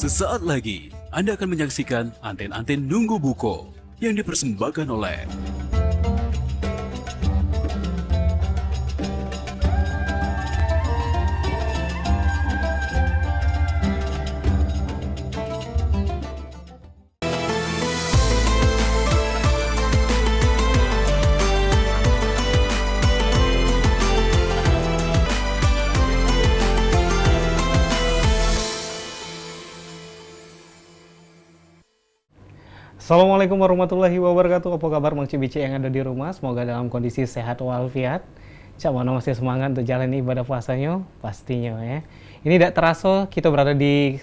Sesaat lagi, Anda akan menyaksikan Anten-Anten Nunggu Buko yang dipersembahkan oleh Assalamualaikum warahmatullahi wabarakatuh. Apa kabar Mang Cibici yang ada di rumah? Semoga dalam kondisi sehat walafiat. Cak mana masih semangat untuk jalani ibadah puasanya? Pastinya ya. Ini tidak terasa kita berada di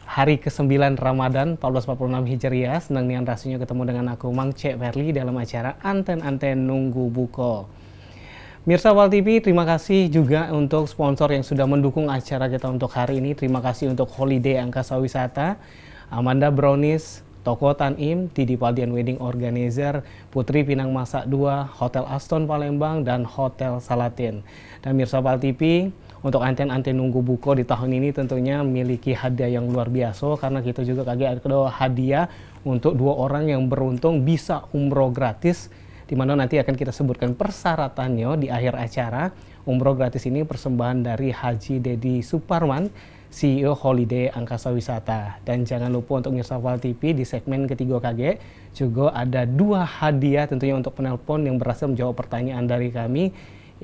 hari ke-9 Ramadan 1446 Hijriah. Senang nian rasanya ketemu dengan aku Mang Cek Verly dalam acara Anten-Anten Nunggu Buko. Mirsa Wal TV, terima kasih juga untuk sponsor yang sudah mendukung acara kita untuk hari ini. Terima kasih untuk Holiday Angkasa Wisata, Amanda Brownies, Toko Tanim, Didi Paldian Wedding Organizer, Putri Pinang Masak 2, Hotel Aston Palembang, dan Hotel Salatin. Dan Mirsa Wal TV, untuk Anten-Anten Nunggu Buko di tahun ini tentunya memiliki hadiah yang luar biasa, karena kita juga kaget ada hadiah untuk 2 orang yang beruntung bisa umroh gratis, di mana nanti akan kita sebutkan persyaratannya di akhir acara. Umroh gratis ini persembahan dari Haji Dedi Suparman, CEO Holiday Angkasa Wisata. Dan jangan lupa untuk Mirsa Wal TV di segmen ketiga KG juga ada 2 hadiah tentunya untuk penelpon yang berhasil menjawab pertanyaan dari kami.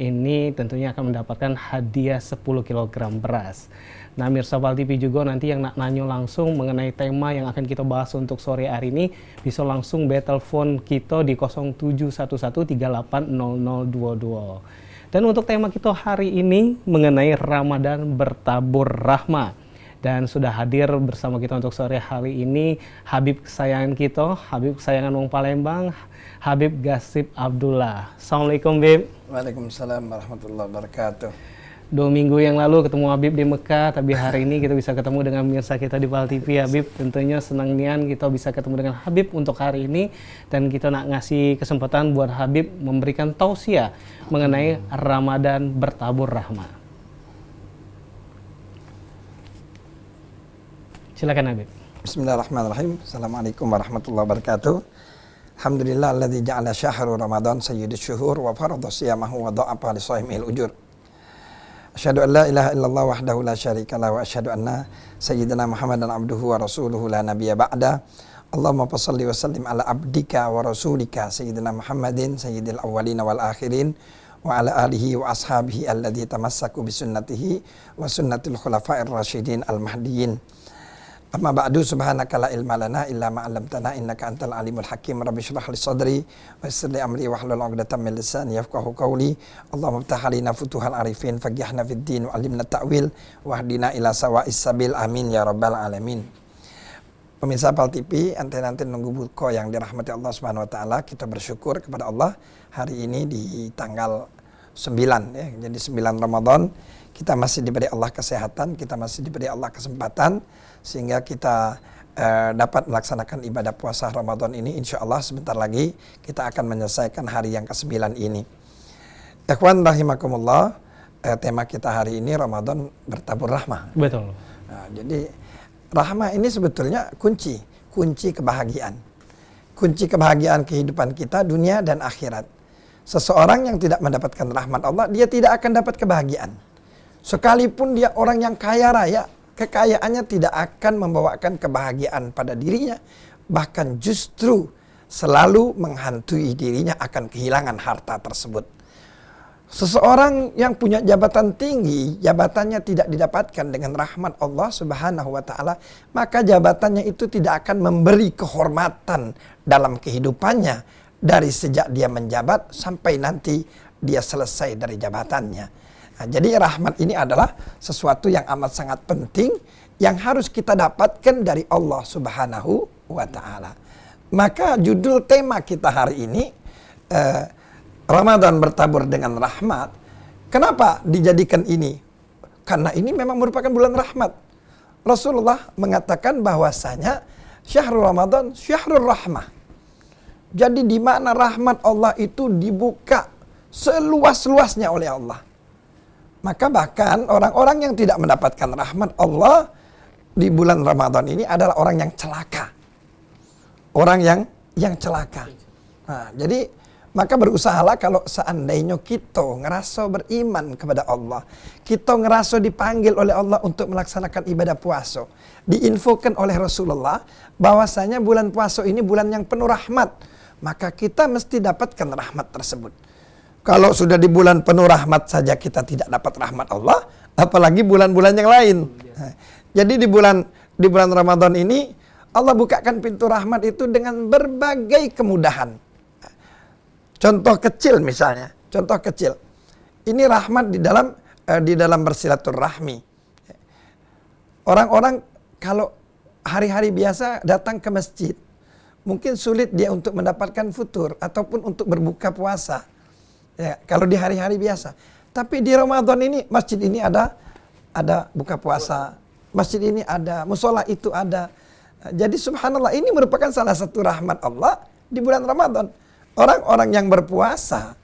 Ini tentunya akan mendapatkan hadiah 10 kg beras. Nah, Mirsa Wal TV juga nanti yang nak nanya langsung mengenai tema yang akan kita bahas untuk sore hari ini bisa langsung telepon kita di 0711380022. Dan untuk tema kita hari ini mengenai Ramadan bertabur rahmah. Dan sudah hadir bersama kita untuk sore hari ini Habib kesayangan kita, Habib kesayangan Wong Palembang, Habib Gasip Abdullah. Assalamualaikum, Bib. Waalaikumsalam warahmatullahi wabarakatuh. 2 minggu yang lalu ketemu Habib di Mekah, tapi hari ini kita bisa ketemu dengan mirsa kita di Wal TV. Habib, tentunya senang nian kita bisa ketemu dengan Habib untuk hari ini, dan kita nak ngasih kesempatan buat Habib memberikan tausiah mengenai Ramadan bertabur rahmah. Silakan Habib. Bismillahirrahmanirrahim. Assalamualaikum warahmatullahi wabarakatuh. Alhamdulillah alladzi ja'ala syahru Ramadan sayyidus syuhur wa farada siyamahu wa dha'afa li shaimil ujur. Asyhadu an la ilaha illallah wahdahu la syarika lahu wa asyhadu anna sayyidina Muhammadan abduhu wa rasuluhu la nabiyya ba'da. Allahumma shalli wa sallim ala abdika wa rasulika sayyidina Muhammadin sayyidil awwalin wal akhirin wa ala alihi wa ashabihi alladzi tamassaku bi sunnatihi wa sunnatil khulafa'ir rasyidin al mahdiyyin. Amma ba'du, subhanaka la ilma lana illa ma 'allamtana innaka antal alimul hakim. Rabbi shrah li sadri wa yassir li amri wahlul 'uqdatam min lisani yafqahu qawli. Allahumma iftah alaina futuhal arifin faqihna fid din wa 'allimna ta'wil wahdina ila sawa'is sabil. Amin ya rabbal alamin. Pemirsa Wal TV, Anten-Anten Nunggu Buko yang dirahmati Allah Subhanahu wa taala, kita bersyukur kepada Allah hari ini di tanggal 9 ya. Jadi 9 Ramadan, kita masih diberi Allah kesehatan, kita masih diberi Allah kesempatan sehingga kita dapat melaksanakan ibadah puasa Ramadan ini. Insya Allah sebentar lagi kita akan menyelesaikan hari yang ke-9 ini. Ikhwan rahimakumullah, tema kita hari ini Ramadan bertabur rahmah. Betul. Nah, jadi rahmah ini sebetulnya kunci kebahagiaan. Kunci kebahagiaan kehidupan kita dunia dan akhirat. Seseorang yang tidak mendapatkan rahmat Allah, dia tidak akan dapat kebahagiaan. Sekalipun dia orang yang kaya raya, kekayaannya tidak akan membawakan kebahagiaan pada dirinya. Bahkan justru selalu menghantui dirinya akan kehilangan harta tersebut. Seseorang yang punya jabatan tinggi, jabatannya tidak didapatkan dengan rahmat Allah Subhanahu wa taala, maka jabatannya itu tidak akan memberi kehormatan dalam kehidupannya dari sejak dia menjabat sampai nanti dia selesai dari jabatannya. Nah, jadi rahmat ini adalah sesuatu yang amat sangat penting yang harus kita dapatkan dari Allah Subhanahu wa taala. Maka judul tema kita hari ini Ramadan bertabur dengan rahmat. Kenapa dijadikan ini? Karena ini memang merupakan bulan rahmat. Rasulullah mengatakan bahwasanya syahrul Ramadan syahrul rahmah. Jadi di mana rahmat Allah itu dibuka seluas-luasnya oleh Allah. Maka bahkan orang-orang yang tidak mendapatkan rahmat Allah di bulan Ramadan ini adalah orang yang celaka. Orang yang celaka. Nah, jadi maka berusahalah kalau seandainya kita ngerasa beriman kepada Allah, kita ngerasa dipanggil oleh Allah untuk melaksanakan ibadah puasa, diinfokan oleh Rasulullah bahwasanya bulan puasa ini bulan yang penuh rahmat, maka kita mesti dapatkan rahmat tersebut. Kalau sudah di bulan penuh rahmat saja kita tidak dapat rahmat Allah, apalagi bulan-bulan yang lain. Nah, jadi di bulan Ramadan ini Allah bukakan pintu rahmat itu dengan berbagai kemudahan. Contoh kecil misalnya, contoh kecil. Ini rahmat di dalam bersilaturahmi. Orang-orang kalau hari-hari biasa datang ke masjid, mungkin sulit dia untuk mendapatkan futur ataupun untuk berbuka puasa. Ya, kalau di hari-hari biasa. Tapi di Ramadan ini masjid ini ada buka puasa. Masjid ini ada, musola itu ada. Jadi subhanallah, ini merupakan salah satu rahmat Allah di bulan Ramadan. Orang-orang yang berpuasa,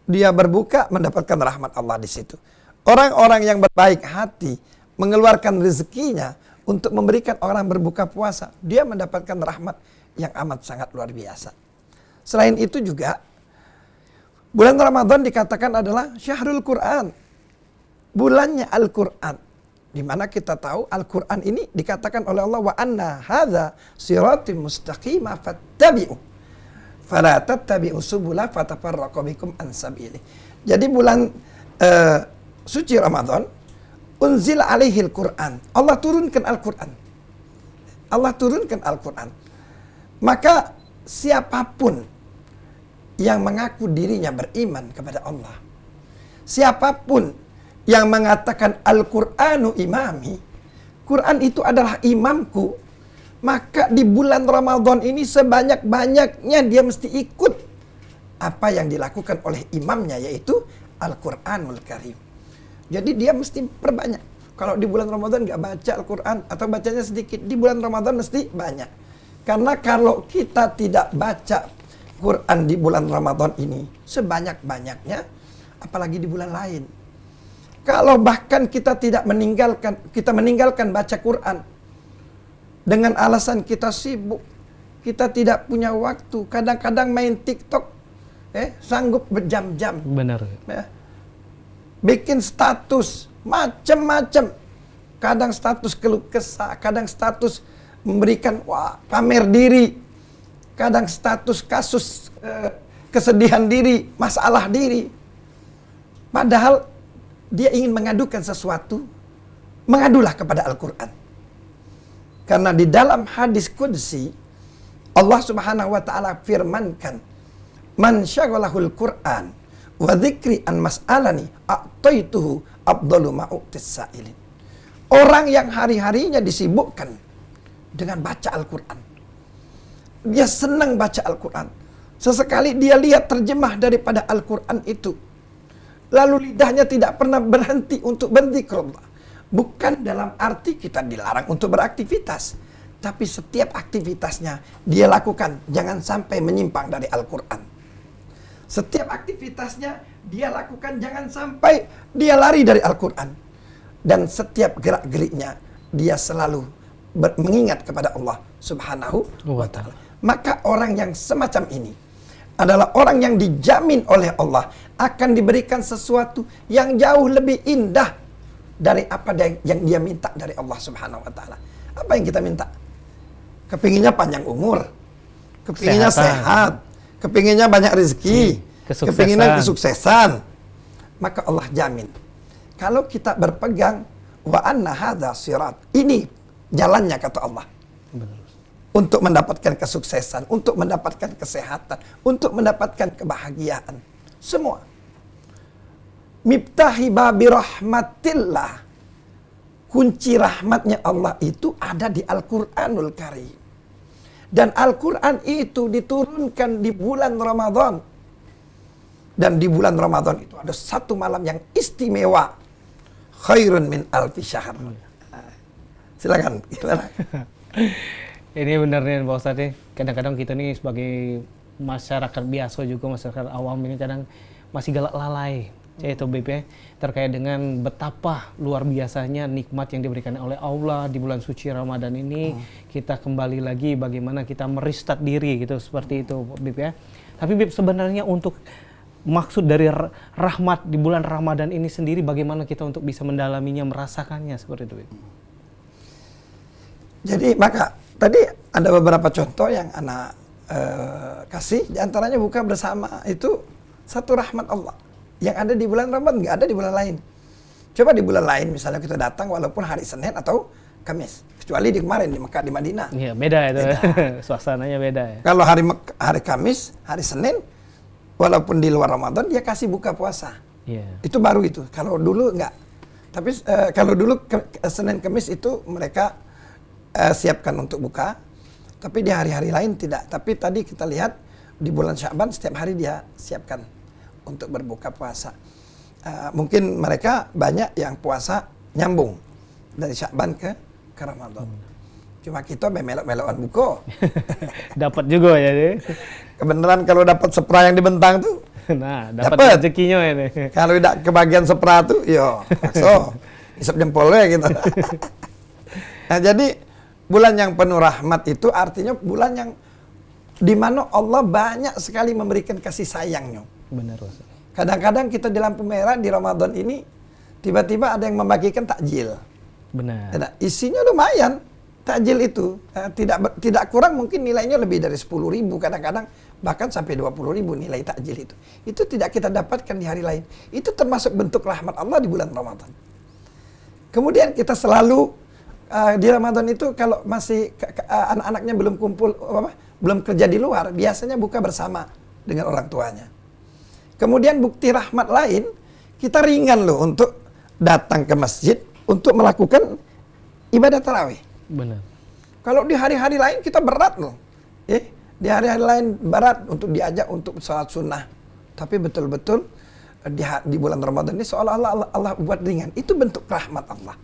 dia berbuka mendapatkan rahmat Allah di situ. Orang-orang yang berbaik hati, mengeluarkan rezekinya untuk memberikan orang berbuka puasa, dia mendapatkan rahmat yang amat sangat luar biasa. Selain itu juga, bulan Ramadan dikatakan adalah syahrul Quran. Bulannya Al-Quran. Di mana kita tahu Al-Quran ini dikatakan oleh Allah, wa anna hadza siratim mustaqima fattabi'u fala tattabi'u subula fatafarraqu bikum an sabili. Jadi bulan suci Ramadan unzil alaihil Quran. Allah turunkan Al-Quran. Allah turunkan Al-Quran. Maka siapapun yang mengaku dirinya beriman kepada Allah, siapapun yang mengatakan Al-Qur'anu imami, Quran itu adalah imamku, maka di bulan Ramadan ini sebanyak-banyaknya dia mesti ikut apa yang dilakukan oleh imamnya, yaitu Al-Quranul Karim. Jadi dia mesti perbanyak. Kalau di bulan Ramadan nggak baca Al-Quran atau bacanya sedikit, di bulan Ramadan mesti banyak. Karena kalau kita tidak baca Quran di bulan Ramadan ini sebanyak-banyaknya, apalagi di bulan lain. Kalau bahkan kita meninggalkan baca Quran dengan alasan kita sibuk, kita tidak punya waktu, kadang-kadang main TikTok, sanggup berjam-jam. Benar. Ya. Bikin status macam-macam. Kadang status keluh kesah, kadang status memberikan pamer diri, kadang status kasus kesedihan diri, masalah diri. Padahal dia ingin mengadukan sesuatu, mengadulah kepada Al-Quran. Karena di dalam hadis qudsi, Allah subhanahu wa ta'ala firmankan, man syaghalahul Qur'an wa dzikri an mas'alani a'taituhu afdalu ma'u'tis sa'ilin. Orang yang hari-harinya disibukkan dengan baca Al-Quran, dia senang baca Al-Quran, sesekali dia lihat terjemah daripada Al-Quran itu, lalu lidahnya tidak pernah berhenti untuk berzikrullah. Bukan dalam arti kita dilarang untuk beraktivitas, tapi setiap aktivitasnya dia lakukan jangan sampai menyimpang dari Al-Quran. Setiap aktivitasnya dia lakukan jangan sampai dia lari dari Al-Quran. Dan setiap gerak-geriknya dia selalu mengingat kepada Allah subhanahu wa ta'ala. Maka orang yang semacam ini adalah orang yang dijamin oleh Allah akan diberikan sesuatu yang jauh lebih indah dari apa yang dia minta dari Allah subhanahu wa ta'ala. Apa yang kita minta? Kepinginnya panjang umur, kepinginnya sehat, kepinginnya banyak rezeki, kepinginnya kesuksesan. Maka Allah jamin, kalau kita berpegang wa anna hadza sirat, ini jalannya kata Allah. Benar. Untuk mendapatkan kesuksesan, untuk mendapatkan kesehatan, untuk mendapatkan kebahagiaan. Semua. Miftahi babi rahmatillah. Kunci rahmatnya Allah itu ada di Al-Quranul Karim. Dan Al-Quran itu diturunkan di bulan Ramadan. Dan di bulan Ramadan itu ada satu malam yang istimewa. Khairun min alfi syahr. Silakan. Gimana? Ini benar nih Pak Ustadz nih. Kadang-kadang kita nih sebagai masyarakat biasa juga, masyarakat awam ini kadang masih galak lalai Yaitu Bib ya, terkait dengan betapa luar biasanya nikmat yang diberikan oleh Allah di bulan suci Ramadan ini. Kita kembali lagi bagaimana kita merestart diri gitu, seperti itu Bib ya. Tapi Bib, sebenarnya untuk maksud dari rahmat di bulan Ramadan ini sendiri, bagaimana kita untuk bisa mendalaminya, merasakannya seperti itu Bib? Jadi maka tadi ada beberapa contoh yang anak kasih, diantaranya buka bersama itu satu rahmat Allah yang ada di bulan Ramadan, nggak ada di bulan lain. Coba di bulan lain misalnya kita datang walaupun hari Senin atau Kamis, kecuali di kemarin di Mekah, di Madinah. Iya, beda itu. Beda. Suasananya beda ya. Kalau hari Kamis, hari Senin, walaupun di luar Ramadan dia kasih buka puasa. Iya. Itu baru itu. Kalau dulu nggak. Tapi kalau dulu Senin Kamis itu mereka siapkan untuk buka. Tapi di hari-hari lain tidak. Tapi tadi kita lihat di bulan Sya'ban setiap hari dia siapkan untuk berbuka puasa. Mungkin mereka banyak yang puasa nyambung dari Sya'ban ke Ramadan. Cuma kita melok-melokan buko. Dapat juga ya deh. Kebenaran kalau dapat sepra yang dibentang tuh. Nah, dapat rezekinya ini. Kalau tidak kebagian sepra tuh, yo, pakso. Isap jempolnya gitu. Nah, jadi bulan yang penuh rahmat itu artinya bulan yang di mana Allah banyak sekali memberikan kasih sayangnya. Benar, Ustaz. Kadang-kadang kita di lampu merah di Ramadan ini tiba-tiba ada yang membagikan takjil. Benar. Nah, isinya lumayan takjil itu. Tidak kurang, mungkin nilainya lebih dari 10.000, kadang-kadang bahkan sampai 20.000 nilai takjil itu. Itu tidak kita dapatkan di hari lain. Itu termasuk bentuk rahmat Allah di bulan Ramadan. Kemudian kita selalu di Ramadan itu kalau masih anak-anaknya belum kumpul, belum kerja di luar, biasanya buka bersama dengan orang tuanya. Kemudian bukti rahmat lain, kita ringan loh untuk datang ke masjid untuk melakukan ibadah tarawih. Benar. Kalau di hari-hari lain kita berat loh. Di hari-hari lain berat untuk diajak untuk sholat sunnah. Tapi betul-betul di bulan Ramadan ini seolah-olah Allah buat ringan. Itu bentuk rahmat Allah.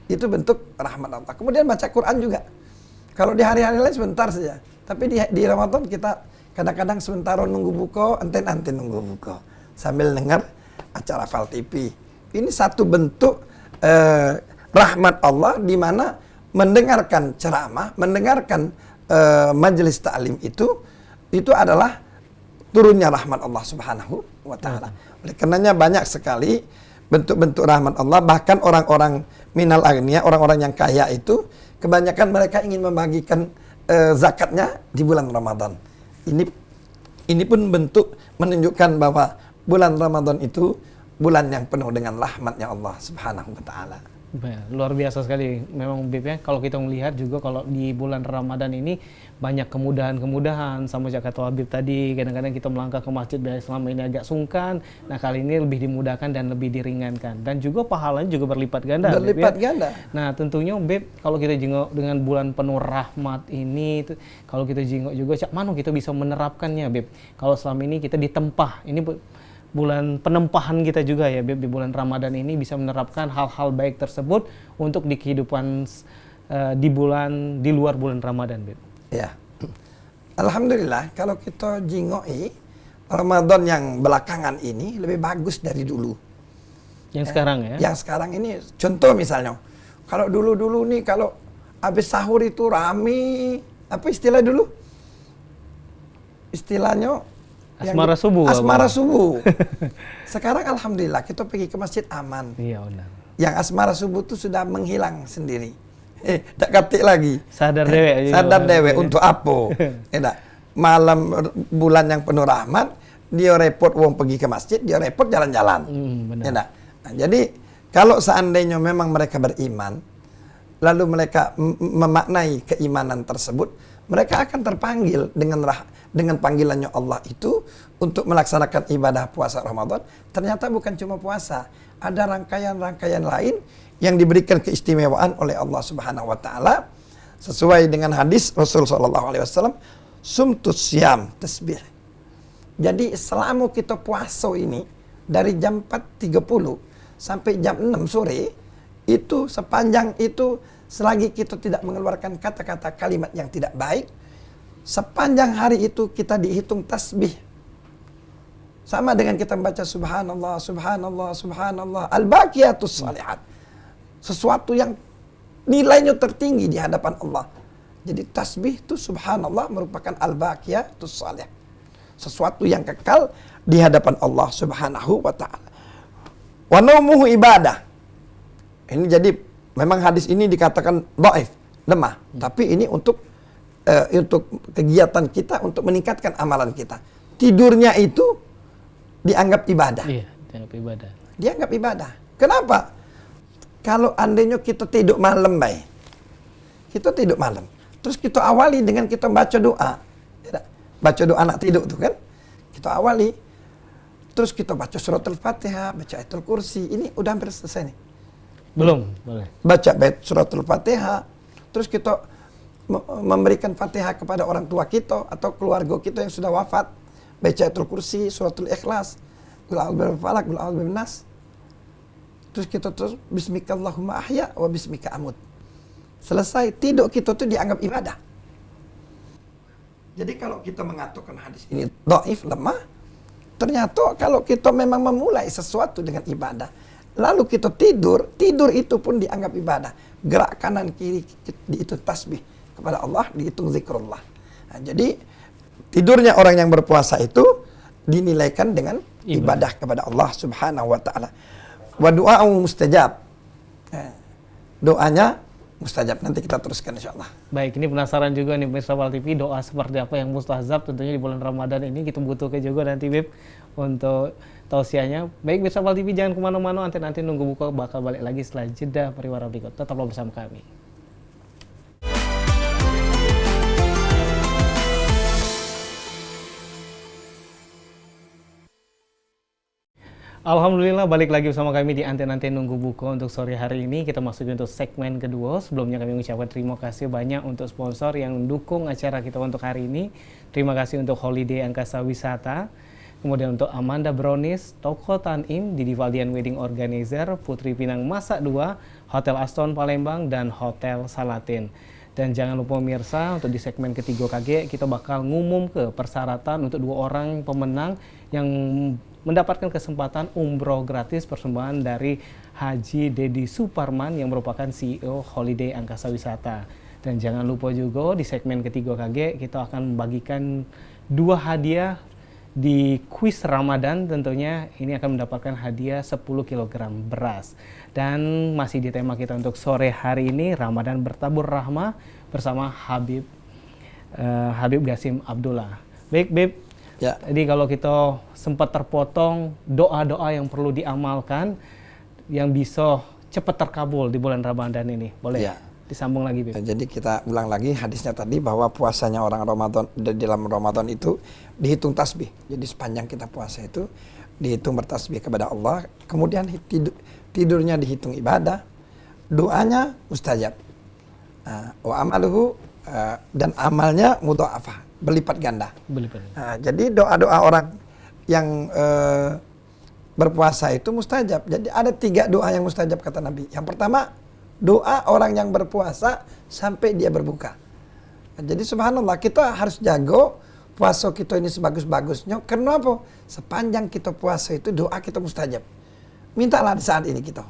Itu bentuk rahmat Allah. Kemudian baca Quran juga. Kalau di hari-hari lain sebentar saja. Tapi di Ramadan kita kadang-kadang sebentar nunggu buko, enten nunggu buko. Sambil dengar acara Val TV. Ini satu bentuk rahmat Allah di mana mendengarkan ceramah, mendengarkan majelis ta'lim itu adalah turunnya rahmat Allah Subhanahu wa taala. Oleh karenanya banyak sekali bentuk-bentuk rahmat Allah, bahkan orang-orang minal agniya, orang-orang yang kaya itu kebanyakan mereka ingin membagikan zakatnya di bulan Ramadan. Ini pun bentuk menunjukkan bahwa bulan Ramadan itu bulan yang penuh dengan rahmatnya Allah Subhanahu wa taala. Luar biasa sekali memang Bib ya. Kalau kita melihat juga kalau di bulan Ramadan ini banyak kemudahan-kemudahan, sama kata Habib tadi, kadang-kadang kita melangkah ke masjid biasanya selama ini agak sungkan. Nah, kali ini lebih dimudahkan dan lebih diringankan, dan juga pahalanya juga berlipat ganda. Berlipat Bib, ya? ganda. Nah, tentunya Bib, kalau kita jengok dengan bulan penuh rahmat ini, kalau kita jengok juga cak mana kita bisa menerapkannya Bib. Kalau selama ini kita ditempah, ini bulan penempahan kita juga ya Bib, di bulan Ramadan ini bisa menerapkan hal-hal baik tersebut untuk di kehidupan di luar bulan Ramadan Bib. Ya. Alhamdulillah kalau kita jingoi Ramadan yang belakangan ini lebih bagus dari dulu. Yang sekarang ya? Yang sekarang ini contoh misalnya, kalau dulu-dulu nih kalau habis sahur itu rame, apa istilah dulu? Istilahnya asmara subuh. Asmara subuh. Sekarang alhamdulillah kita pergi ke masjid aman. Iya benar. Yang asmara subuh itu sudah menghilang sendiri. Tak katik lagi. Sadar dewek. Sadar dewek untuk apa? Malam bulan yang penuh rahmat, dia repot wong pergi ke masjid, dia repot jalan-jalan. Benar. Nah, jadi kalau seandainya memang mereka beriman, lalu mereka memaknai keimanan tersebut, mereka akan terpanggil dengan panggilannya Allah itu untuk melaksanakan ibadah puasa Ramadan. Ternyata bukan cuma puasa, ada rangkaian-rangkaian lain yang diberikan keistimewaan oleh Allah Subhanahu wa taala sesuai dengan hadis Rasul sallallahu alaihi wasallam, sumtus syam tasbih. Jadi selama kita puasa ini dari jam 4.30 sampai jam 6 sore itu sepanjang itu selagi kita tidak mengeluarkan kata-kata kalimat yang tidak baik, sepanjang hari itu kita dihitung tasbih Sama dengan kita membaca subhanallah, subhanallah, subhanallah, al-baqiyatus salihat. Sesuatu yang nilainya tertinggi di hadapan Allah. Jadi tasbih itu subhanallah merupakan al-baqiyatus salihat. Sesuatu yang kekal di hadapan Allah Subhanahu wa taala. Wa naumuhu ibadah. Ini jadi memang hadis ini dikatakan dhaif, lemah, tapi ini untuk kegiatan kita untuk meningkatkan amalan kita. Tidurnya itu dianggap ibadah. Iya, dianggap ibadah. Dianggap ibadah. Kenapa? Kalau andainya kita tidur malam, baik. Kita tidur malam. Terus kita awali dengan kita baca doa. Tidak? Baca doa anak tidur tuh kan. Kita awali. Terus kita baca surat Al-Fatihah, baca Ayatul Kursi. Ini udah hampir selesai nih. Belum, boleh. Baca surat Al-Fatihah. Terus kita memberikan Fatihah kepada orang tua kita atau keluarga kita yang sudah wafat. Baca Ayatul Kursi, suratul Ikhlas, Qul a'udzu birabbil falaq, Qul a'udzu birabbin nas. Terus kita terus bismikallahumma ahya wa bismika amut. Selesai, tidur kita tuh dianggap ibadah. Jadi kalau kita mengatakan hadis ini dhaif, lemah, ternyata kalau kita memang memulai sesuatu dengan ibadah, lalu kita tidur itu pun dianggap ibadah. Gerak kanan kiri dihitung tasbih kepada Allah, dihitung zikrullah. Nah, jadi tidurnya orang yang berpuasa itu dinilaikan dengan ibadah kepada Allah Subhanahu wa taala. Wa du'a'u mustajab. Doanya mustajab. Nanti kita teruskan insyaallah. Baik, ini penasaran juga nih Mirsa Wal TV, doa seperti apa yang mustahzab tentunya di bulan Ramadan ini kita butuhkan juga nanti Bib untuk tausiahnya. Baik Mirsa Wal TV, jangan kemana-mana, nanti nunggu buka bakal balik lagi setelah jeda pariwara berikut. Tetaplah bersama kami. Alhamdulillah balik lagi bersama kami di Anten-Anten Nunggu Buku untuk sore hari ini. Kita masuk untuk segmen kedua. Sebelumnya kami mengucapkan terima kasih banyak untuk sponsor yang mendukung acara kita untuk hari ini. Terima kasih untuk Holiday Angkasa Wisata, kemudian untuk Amanda Brownies, Toko Tanim, Didi Valdian Wedding Organizer, Putri Pinang Masak 2, Hotel Aston Palembang, dan Hotel Salatin. Dan jangan lupa pemirsa, untuk di segmen ketiga KG kita bakal ngumum ke persyaratan untuk 2 orang pemenang yang mendapatkan kesempatan umroh gratis persembahan dari Haji Dedi Suparman yang merupakan CEO Holiday Angkasa Wisata. Dan jangan lupa juga di segmen ketiga KG kita akan membagikan 2 hadiah di kuis Ramadan. Tentunya ini akan mendapatkan hadiah 10 kg beras. Dan masih di tema kita untuk sore hari ini, Ramadan bertabur rahmah bersama Habib Gasim Abdullah. Baik Bib, ya. Jadi kalau kita sempat terpotong doa-doa yang perlu diamalkan yang bisa cepat terkabul di bulan Ramadan ini, boleh ya. Disambung lagi Bib. Jadi kita ulang lagi hadisnya tadi bahwa puasanya orang Ramadan dalam Ramadan itu dihitung tasbih. Jadi sepanjang kita puasa itu dihitung bertasbih kepada Allah, kemudian tidurnya dihitung ibadah, doanya mustajab. Wa amaluhu dan amalnya mudha'afah, berlipat ganda. Jadi doa-doa orang yang berpuasa itu mustajab. Jadi ada 3 doa yang mustajab kata Nabi. Yang pertama, doa orang yang berpuasa sampai dia berbuka. Jadi subhanallah, kita harus jago puasa kita ini sebagus-bagusnya. Karena apa? Sepanjang kita puasa itu doa kita mustajab. Mintalah di saat ini kita.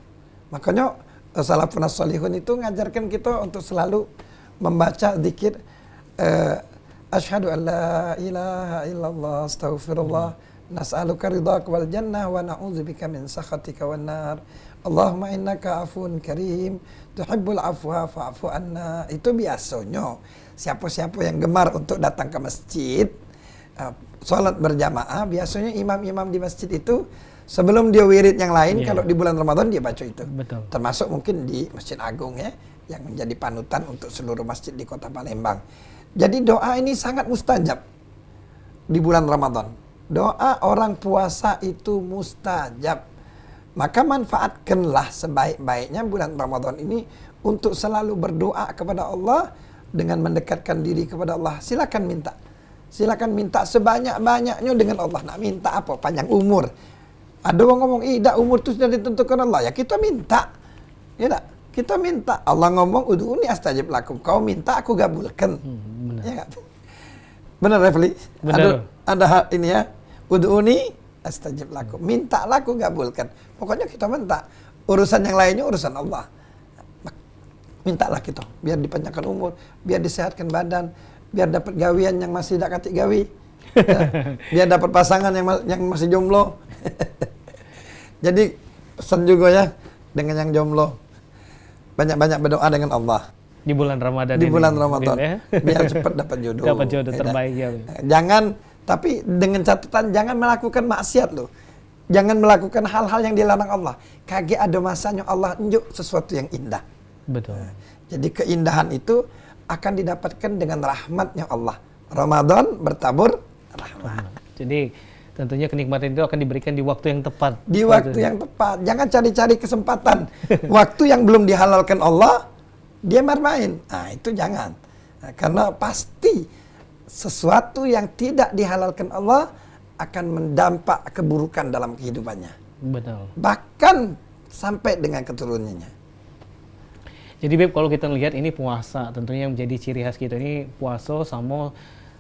Makanya salafun as-salihun itu ngajarkan kita untuk selalu membaca zikir asyhadu an la ilaha illallah astaghfirullah nas'aluka ridhaka wal jannah wa na'udzubika min sakhatika wan nar. Allahumma innaka afun karim tuhibbul afwa fa'fu anna. Itu biasanya siapa-siapa yang gemar untuk datang ke masjid salat berjamaah, biasanya imam-imam di masjid itu sebelum dia wirid yang lain, kalau di bulan Ramadan dia baca itu. Betul. Termasuk mungkin di Masjid Agung ya, yang menjadi panutan untuk seluruh masjid di Kota Palembang. Jadi doa ini sangat mustajab di bulan Ramadan. Doa orang puasa itu mustajab. Maka manfaatkanlah sebaik-baiknya bulan Ramadan ini untuk selalu berdoa kepada Allah dengan mendekatkan diri kepada Allah. Silakan minta. Silakan minta sebanyak-banyaknya dengan Allah. Nak minta apa? Panjang umur. Ada orang ngomong, dah umur itu sudah ditentukan Allah. Ya kita minta. Ya tak? Kita minta. Allah ngomong, udhuni astajib lakum. Kau minta, aku gabulkan. Benar. Ya tak? Benar, Refli? Benar. Ada ini ya. Udhuni astajib lakum. Mintalah aku kabulkan. Pokoknya kita minta. Urusan yang lainnya urusan Allah. Mintalah kita, biar dipanjangkan umur, biar disehatkan badan, biar dapat gawian yang masih tidak katik gawi, ya. Biar dapat pasangan yang masih jomblo. Jadi pesan juga ya dengan yang jomblo, banyak-banyak berdoa dengan Allah Di bulan Ramadan di ini, bulan Ramadan, ya. biar cepat dapat jodoh. Dapat jodoh Ya, terbaik ya. Jangan, tapi dengan catatan jangan melakukan maksiat loh. Jangan melakukan hal-hal yang dilarang Allah. Kage ada masanya Allah unjuk sesuatu yang indah. Betul. Jadi keindahan itu akan didapatkan dengan rahmatnya Allah. Ramadan bertabur rahmat. Jadi tentunya kenikmatan itu akan diberikan di waktu yang tepat. Di waktu yang tepat. Jangan cari-cari kesempatan. Waktu yang belum dihalalkan Allah, dia bermain. Nah, itu jangan. Nah, karena pasti sesuatu yang tidak dihalalkan Allah akan mendampak keburukan dalam kehidupannya. Betul. Bahkan sampai dengan keturunannya. Jadi Beb, kalau kita lihat ini puasa, tentunya yang menjadi ciri khas kita ini puasa sama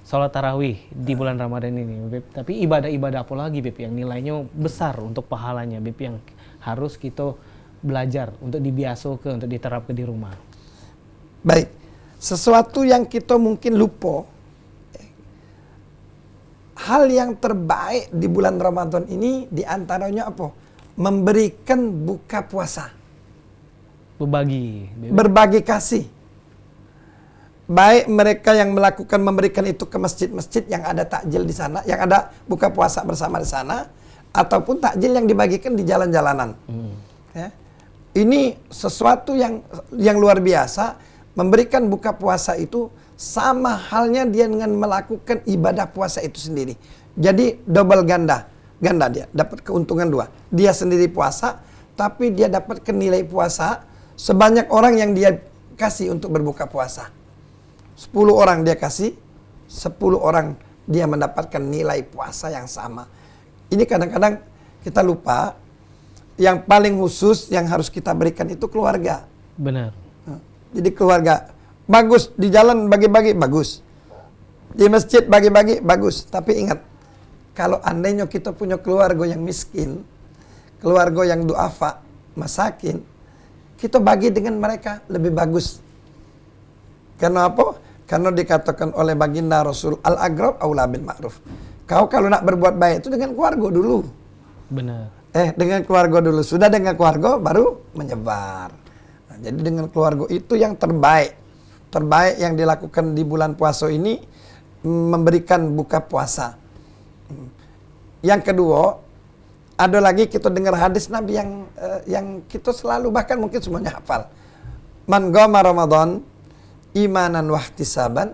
sholat tarawih di bulan Ramadan ini, Beb. Tapi ibadah-ibadah apa lagi, Beb, yang nilainya besar untuk pahalanya, Beb, yang harus kita belajar untuk dibiasakan, untuk diterapkan di rumah. Baik, sesuatu yang kita mungkin lupa, hal yang terbaik di bulan Ramadan ini diantaranya apa? Memberikan buka puasa. Berbagi kasih. Baik mereka yang memberikan itu ke masjid-masjid yang ada takjil di sana, yang ada buka puasa bersama di sana, ataupun takjil yang dibagikan di jalan-jalanan. Ya. Ini sesuatu yang luar biasa. Memberikan buka puasa itu sama halnya dia dengan melakukan ibadah puasa itu sendiri. Jadi double ganda dia dapat keuntungan dua. Dia sendiri puasa, tapi dia dapat nilai puasa sebanyak orang yang dia kasih untuk berbuka puasa. 10 orang dia kasih, 10 orang dia mendapatkan nilai puasa yang sama. Ini kadang-kadang kita lupa, yang paling khusus yang harus kita berikan itu keluarga. Benar. Jadi keluarga, bagus, di jalan bagi-bagi, bagus. Di masjid bagi-bagi, bagus. Tapi ingat, kalau andainya kita punya keluarga yang miskin, keluarga yang duafa, masakin, kita bagi dengan mereka lebih bagus. Karena apa? Karena dikatakan oleh baginda Rasul, al-agrab aula bil ma'ruf. Kau kalau nak berbuat baik itu dengan keluarga dulu. Benar. Dengan keluarga dulu. Sudah dengan keluarga baru menyebar. Nah, jadi dengan keluarga itu yang terbaik. Terbaik yang dilakukan di bulan puasa ini, memberikan buka puasa. Yang kedua, ada lagi kita dengar hadis Nabi yang kita selalu, bahkan mungkin semuanya hafal. Man qama Ramadan imanan wa ihtisaban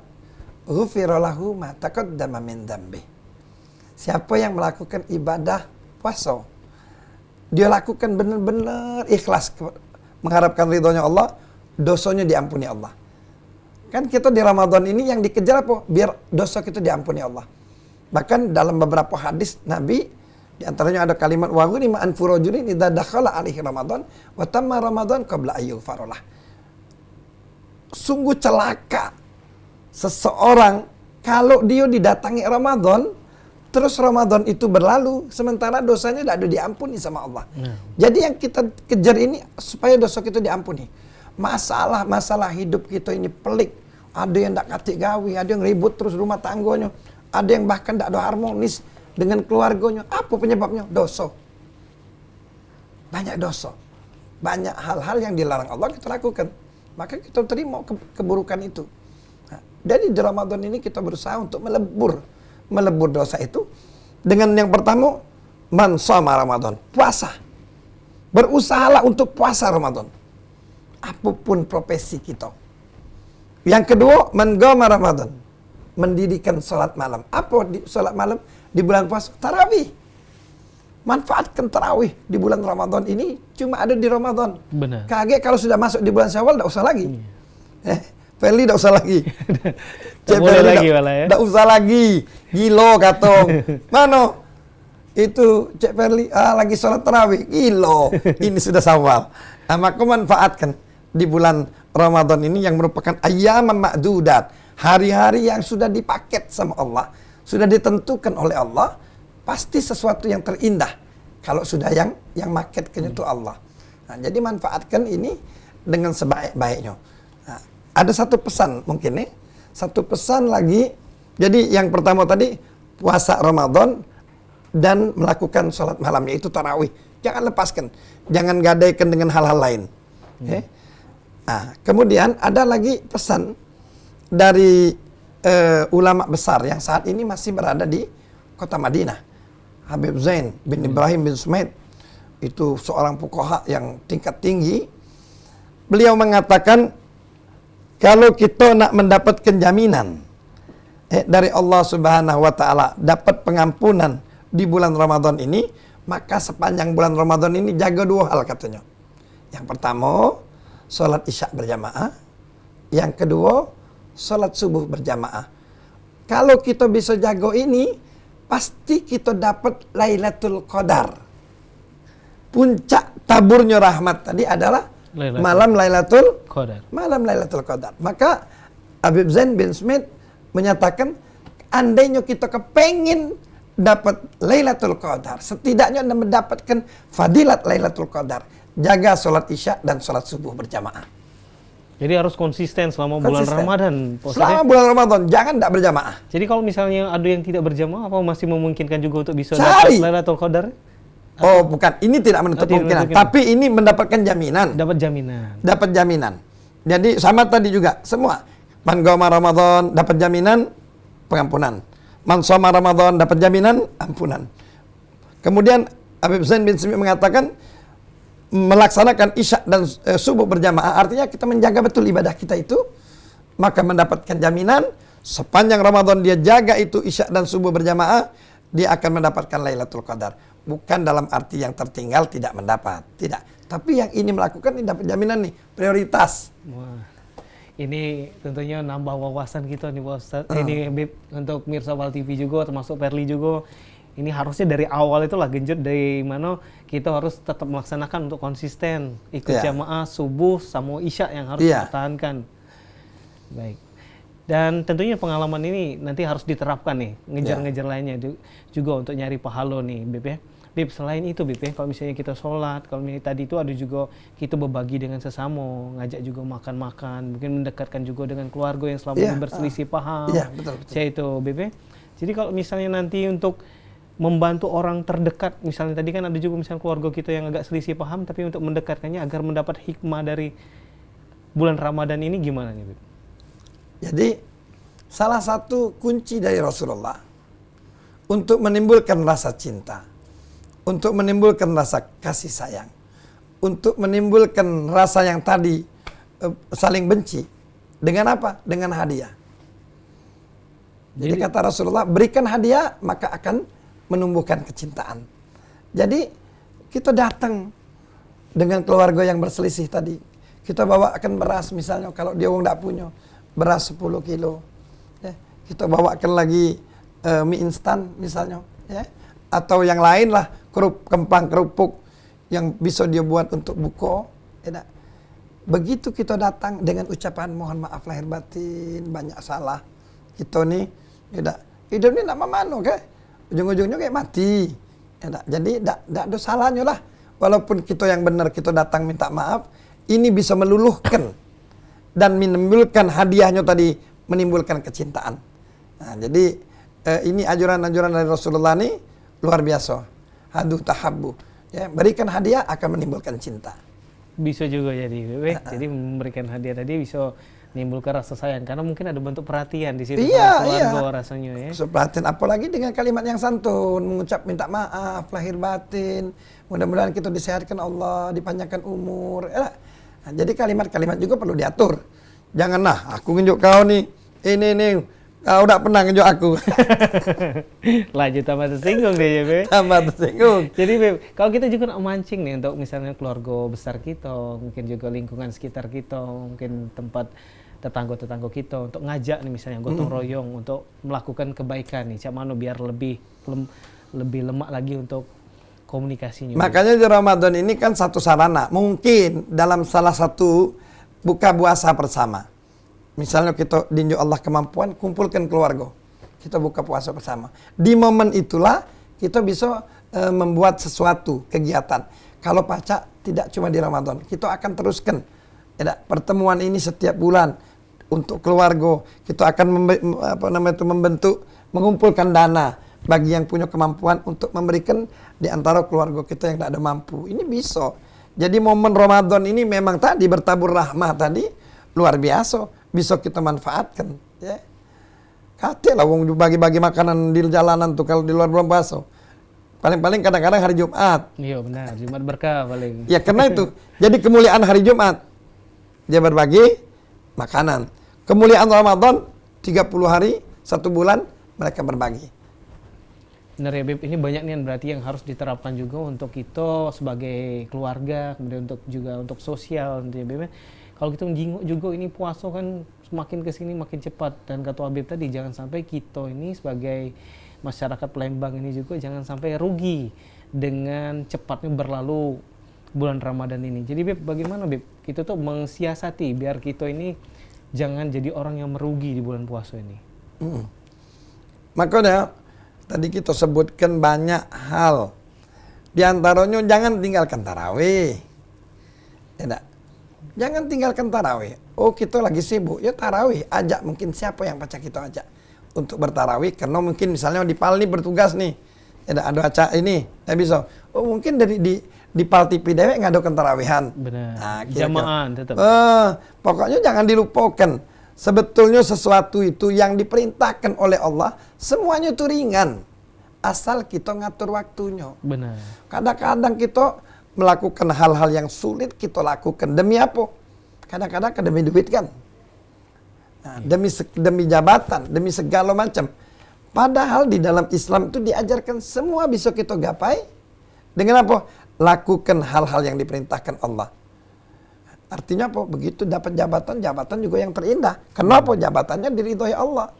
ghufira lahu ma taqaddama min dzambi. Siapa yang melakukan ibadah puasa, dia lakukan benar-benar ikhlas mengharapkan ridhonya Allah, dosanya diampuni Allah. Kan kita di Ramadan ini yang dikejar apa? Biar dosa kita diampuni Allah. Bahkan dalam beberapa hadis Nabi, di antaranya ada kalimat wa ghunima an furujulin idza dakhala alaihi Ramadan wa tamma Ramadan qabla ayyughfaralah. Sungguh celaka seseorang kalau dia didatangi Ramadan, terus Ramadan itu berlalu sementara dosanya tidak ada diampuni sama Allah. Jadi yang kita kejar ini supaya dosa kita diampuni. Masalah hidup kita ini pelik. Ada yang tidak katik gawi, ada yang ribut terus rumah tangganya, ada yang bahkan tidak ada harmonis dengan keluarganya. Apa penyebabnya? Dosa. Banyak dosa. Banyak hal-hal yang dilarang Allah kita lakukan. Maka kita terima keburukan itu. Nah, jadi di Ramadan ini kita berusaha untuk melebur dosa itu. Dengan yang pertama, man shoma Ramadan. Puasa. Berusahalah untuk puasa Ramadan. Apapun profesi kita. Yang kedua, man qama Ramadan. Mendirikan sholat malam. Apa sholat malam? Di bulan puasa, tarawih. Manfaatkan tarawih di bulan Ramadan ini cuma ada di Ramadan. Benar. Kaget kalau sudah masuk di bulan Syawal, tidak usah lagi. Feli tidak usah lagi. Tak boleh lagi malah ya. Tidak usah lagi. Gilo katong. Mana? Itu Cek Ferli lagi sholat tarawih. Gilo. Ini sudah Syawal. Nah, maka manfaatkan di bulan Ramadan ini yang merupakan ayyaman ma'dudat. Hari-hari yang sudah dipaket sama Allah. Sudah ditentukan oleh Allah pasti sesuatu yang terindah kalau sudah yang marketkan itu Allah. Nah, jadi manfaatkan ini dengan sebaik-baiknya. Nah, ada satu pesan mungkin nih, satu pesan lagi. Jadi yang pertama tadi puasa Ramadan dan melakukan sholat malamnya itu tarawih. Jangan lepaskan, jangan gadaikan dengan hal-hal lain. Nah, kemudian ada lagi pesan dari ulama besar yang saat ini masih berada di kota Madinah, Habib Zain bin Ibrahim bin Sumaid, itu seorang fuqaha yang tingkat tinggi. Beliau mengatakan kalau kita nak mendapatkan jaminan dari Allah Subhanahu wa taala dapat pengampunan di bulan Ramadan ini, maka sepanjang bulan Ramadan ini jaga dua hal katanya. Yang pertama, sholat isya berjamaah. Yang kedua, sholat subuh berjamaah. Kalau kita bisa jaga ini, pasti kita dapat Lailatul Qadar. Puncak taburnya rahmat tadi adalah malam Lailatul Qadar. Malam Lailatul Qadar. Maka Habib Zain bin Smith menyatakan, andainya kita kepengin dapat Lailatul Qadar, setidaknya Anda mendapatkan fadilat Lailatul Qadar, jaga sholat isya dan sholat subuh berjamaah. Jadi harus konsisten selama bulan Ramadan. Selama bulan Ramadan, jangan tidak berjamaah. Jadi kalau misalnya ada yang tidak berjamaah, apa masih memungkinkan juga untuk bisa dapat Lailatul Qadar? Oh, bukan. Ini tidak menutup kemungkinan. Tapi ini mendapatkan jaminan. Dapat jaminan. Dapat jaminan. Jadi sama tadi juga, semua. Man qama Ramadan dapat jaminan pengampunan. Man shoma Ramadan dapat jaminan ampunan. Kemudian Habib Zain bin Smith mengatakan melaksanakan isya dan subuh berjamaah, artinya kita menjaga betul ibadah kita itu, maka mendapatkan jaminan sepanjang Ramadan dia jaga itu isya dan subuh berjamaah, dia akan mendapatkan Lailatul Qadar. Bukan dalam arti yang tertinggal tidak mendapat, tidak. Tapi yang ini melakukan ini dapat jaminan nih, prioritas. Wah, ini tentunya nambah wawasan kita nih Pak Ustadz. Ini Bib, untuk Mirsa Wal TV juga, termasuk Perli juga. Ini harusnya dari awal itulah genjot dari mana kita harus tetap melaksanakan untuk konsisten ikut jamaah subuh sama isya yang harus dipertahankan. Baik. Dan tentunya pengalaman ini nanti harus diterapkan nih, ngejar-ngejar lainnya juga untuk nyari pahala nih, Bib ya. Bib, selain itu Bib ya, kalau misalnya kita sholat, kalau misalnya tadi itu ada juga kita berbagi dengan sesama, ngajak juga makan-makan, mungkin mendekatkan juga dengan keluarga yang selama ini berselisih paham. Iya, betul. Saya itu Bib ya. Jadi kalau misalnya nanti untuk membantu orang terdekat, misalnya tadi kan ada juga misalnya keluarga kita yang agak selisih paham, tapi untuk mendekatkannya agar mendapat hikmah dari bulan Ramadan ini gimana nih Bib? Jadi salah satu kunci dari Rasulullah untuk menimbulkan rasa cinta, untuk menimbulkan rasa kasih sayang, untuk menimbulkan rasa yang tadi saling benci, dengan apa? Dengan hadiah. Jadi kata Rasulullah, berikan hadiah maka akan menumbuhkan kecintaan. Jadi kita datang dengan keluarga yang berselisih tadi, kita bawakan beras misalnya, kalau dia orang tidak punya beras 10 kilo, ya. Kita bawakan lagi mie instan misalnya, ya. Atau yang lain lah, kempang kerupuk yang bisa dia buat untuk buka, ya. Begitu kita datang dengan ucapan mohon maaf lahir batin, banyak salah kita nih, ya. Hidup ini nak mana ke? Ujung-ujungnya kayak mati, ya. Jadi tidak ada salahnya lah, walaupun kita yang benar kita datang minta maaf, ini bisa meluluhkan dan menimbulkan hadiahnya tadi, menimbulkan kecintaan. Nah, jadi ini ajaran-ajaran dari Rasulullah ini luar biasa. Hadu tahabbu. Ya, berikan hadiah akan menimbulkan cinta. Bisa juga jadi, jadi memberikan hadiah tadi bisa menimbulkan rasa sayang karena mungkin ada bentuk perhatian di situ keluarga rasanya ya. Perhatian, apalagi dengan kalimat yang santun, mengucap minta maaf lahir batin. Mudah-mudahan kita disehatkan Allah, dipanjangkan umur. Ya. Nah, jadi kalimat-kalimat juga perlu diatur. Janganlah aku nunjuk kau nih, ini kau udah pernah nunjuk aku. Lanjut tambah tersinggung deh ya, Beb. Tambah tersinggung. Jadi Beb, kalau kita juga nak mancing nih untuk misalnya keluarga besar kita, mungkin juga lingkungan sekitar kita, mungkin tempat tetangga-tetangga kita untuk ngajak nih misalnya gotong royong untuk melakukan kebaikan nih, cak mana biar lebih lemak lagi untuk komunikasinya. Makanya di Ramadan ini kan satu sarana, mungkin dalam salah satu buka puasa bersama. Misalnya kita dinjuk Allah kemampuan, kumpulkan keluarga. Kita buka puasa bersama. Di momen itulah kita bisa membuat sesuatu kegiatan. Kalau pacak tidak cuma di Ramadan, kita akan teruskan pertemuan ini setiap bulan untuk keluarga. Kita akan membentuk, mengumpulkan dana bagi yang punya kemampuan untuk memberikan di antara keluarga kita yang tidak ada mampu. Ini bisa. Jadi momen Ramadan ini memang tadi bertabur rahmah tadi luar biasa, bisa kita manfaatkan. Ya. Katilah wong bagi-bagi makanan di jalanan tuh kalau di luar bulan puasa. Paling-paling kadang-kadang hari Jumat. Iya benar, Jumat berkah paling. Ya karena itu. Jadi kemuliaan hari Jumat dia berbagi makanan. Kemuliaan Ramadan 30 hari, 1 bulan mereka berbagi. Benar ya Beb, ini banyak nih berarti yang harus diterapkan juga untuk kita sebagai keluarga, kemudian untuk sosial gitu ya Beb. Kalau kita menjinguk juga ini puasa kan semakin kesini makin cepat, dan kata Habib tadi jangan sampai kita ini sebagai masyarakat Palembang ini juga jangan sampai rugi dengan cepatnya berlalu bulan Ramadan ini. Jadi Beb, bagaimana Beb kita tuh mensiasati biar kita ini jangan jadi orang yang merugi di bulan puasa ini? Makanya tadi kita sebutkan banyak hal. Di antaranya jangan tinggalkan tarawih. Ya, jangan tinggalkan tarawih. Oh kita lagi sibuk, ya tarawih. Ajak mungkin siapa yang pacar kita ajak untuk bertarawih. Karena mungkin misalnya di PAL ini bertugas nih. Ya, ada acara ini. Ya bisa. Oh mungkin di PAL TV dewek ngadakan tarawihan. Benar. Nah, Jamaah tetap. Pokoknya jangan dilupakan. Sebetulnya sesuatu itu yang diperintahkan oleh Allah semuanya itu ringan. Asal kita ngatur waktunya. Benar. Kadang-kadang kita melakukan hal-hal yang sulit kita lakukan. Demi apa? Kadang-kadang demi duit kan. Nah, demi jabatan, demi segala macam. Padahal di dalam Islam itu diajarkan semua bisa kita gapai. Dengan apa? Lakukan hal-hal yang diperintahkan Allah. Artinya apa? Begitu dapat jabatan, jabatan juga yang terindah. Kenapa? Jabatannya diridhoi Allah.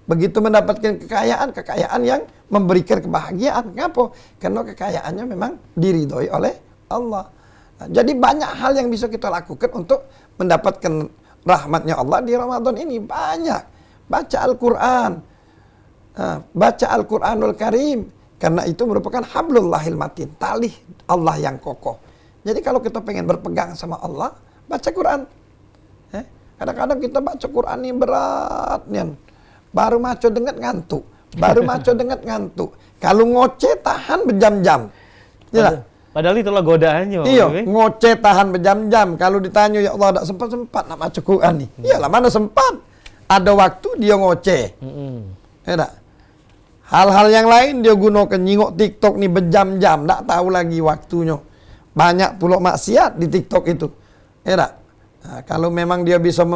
Begitu mendapatkan kekayaan, kekayaan yang memberikan kebahagiaan. Kenapa? Karena kekayaannya memang diridhoi oleh Allah. Nah, jadi banyak hal yang bisa kita lakukan untuk mendapatkan rahmatnya Allah di Ramadan ini. Banyak. Baca Al-Quran. Baca Al-Quranul Karim. Karena itu merupakan hablullahil matin. Tali Allah yang kokoh. Jadi kalau kita pengen berpegang sama Allah, baca Quran. Kadang-kadang kita baca Quran ini berat. Baru maco dengat ngantuk. Kalau ngoceh tahan berjam-jam. Padahal itulah godaannya. Iya, ngoceh tahan berjam-jam. Kalau ditanya, ya Allah, tidak sempat nak baca Quran nih. Iyalah, mana sempat. Ada waktu dia ngoceh. Hal-hal yang lain dia gunakan nyingok TikTok nih berjam-jam. Tak tahu lagi waktunya. Banyak pula maksiat di TikTok itu. Nah, kalau memang dia bisa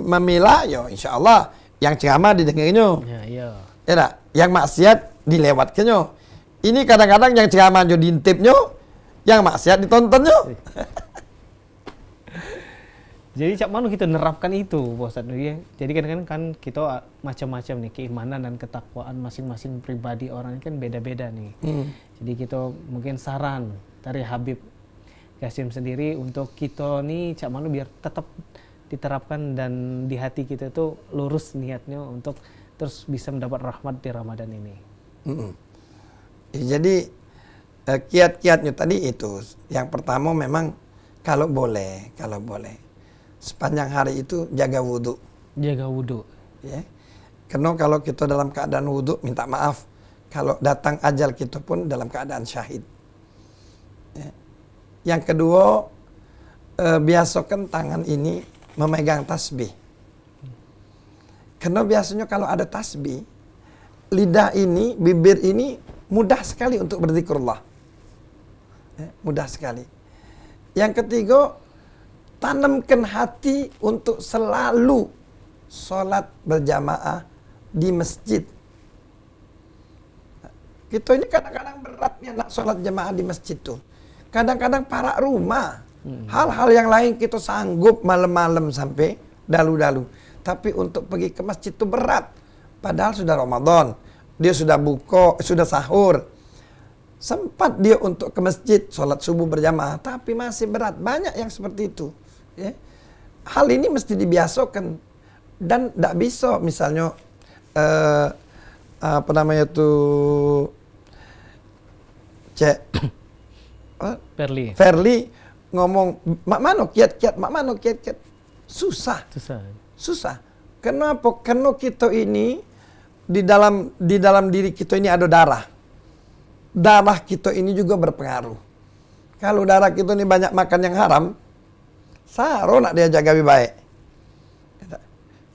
memilah, ya insya Allah yang ceramah didengarinya. Yang maksiat dilewatkannya. Ini kadang-kadang yang ceramah jadi diintipnya, yang maksiat ditontonnya. Jadi cak mana kita nerapkan itu, Pak Ustadz ya. Jadi kadang-kadang kan kita macam-macam nih keimanan dan ketakwaan masing-masing pribadi orang ini kan beda-beda nih. Jadi kita mungkin saran dari Habib Qasim sendiri untuk kita nih cak mana biar tetap diterapkan dan di hati kita tuh lurus niatnya untuk terus bisa mendapat rahmat di Ramadan ini. Jadi kiat-kiatnya tadi itu. Yang pertama memang kalau boleh sepanjang hari itu jaga wudhu. Jaga wudhu. Ya. Karena kalau kita dalam keadaan wudhu minta maaf. Kalau datang ajal kita pun dalam keadaan syahid. Ya. Yang kedua, biasakan tangan ini memegang tasbih. Karena biasanya kalau ada tasbih, lidah ini, bibir ini mudah sekali untuk berzikrullah. Ya, mudah sekali. Yang ketiga, tanamkan hati untuk selalu sholat berjamaah di masjid. Kita ini kadang-kadang beratnya nak sholat jamaah di masjid tuh. Kadang-kadang para rumah. Hal-hal yang lain kita sanggup malam-malam sampai dalu-dalu. Tapi untuk pergi ke masjid itu berat. Padahal sudah Ramadan. Dia sudah buka, sudah sahur. Sempat dia untuk ke masjid, sholat subuh berjamaah. Tapi masih berat. Banyak yang seperti itu. Ya. Hal ini mesti dibiasakan. Dan tidak bisa misalnya Cek Perli. Verly ngomong mak mano kiat-kiat, mak mano kiat-kiat. Susah. Susah. Kenapa? Karena kita ini di dalam diri kita ini ada darah. Darah kita ini juga berpengaruh. Kalau darah kita ini banyak makan yang haram, saro nak dia jaga lebih baik.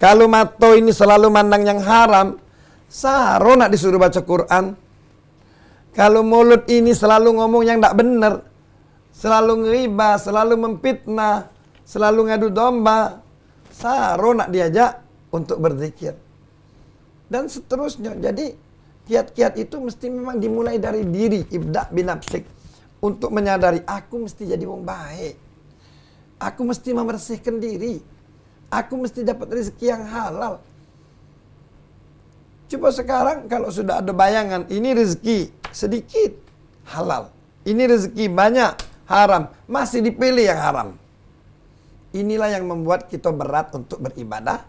Kalau mata ini selalu mandang yang haram, saro nak disuruh baca Quran. Kalau mulut ini selalu ngomong yang tidak benar, selalu ngeriba, selalu memfitnah, selalu ngadu domba, saro nak diajak untuk berzikir. Dan seterusnya. Jadi kiat-kiat itu mesti memang dimulai dari diri, ibda' binafsik. Untuk menyadari, aku mesti jadi orang baik. Aku mesti membersihkan diri. Aku mesti dapat rezeki yang halal. Coba sekarang kalau sudah ada bayangan, ini rezeki sedikit, halal. Ini rezeki banyak, haram. Masih dipilih yang haram. Inilah yang membuat kita berat untuk beribadah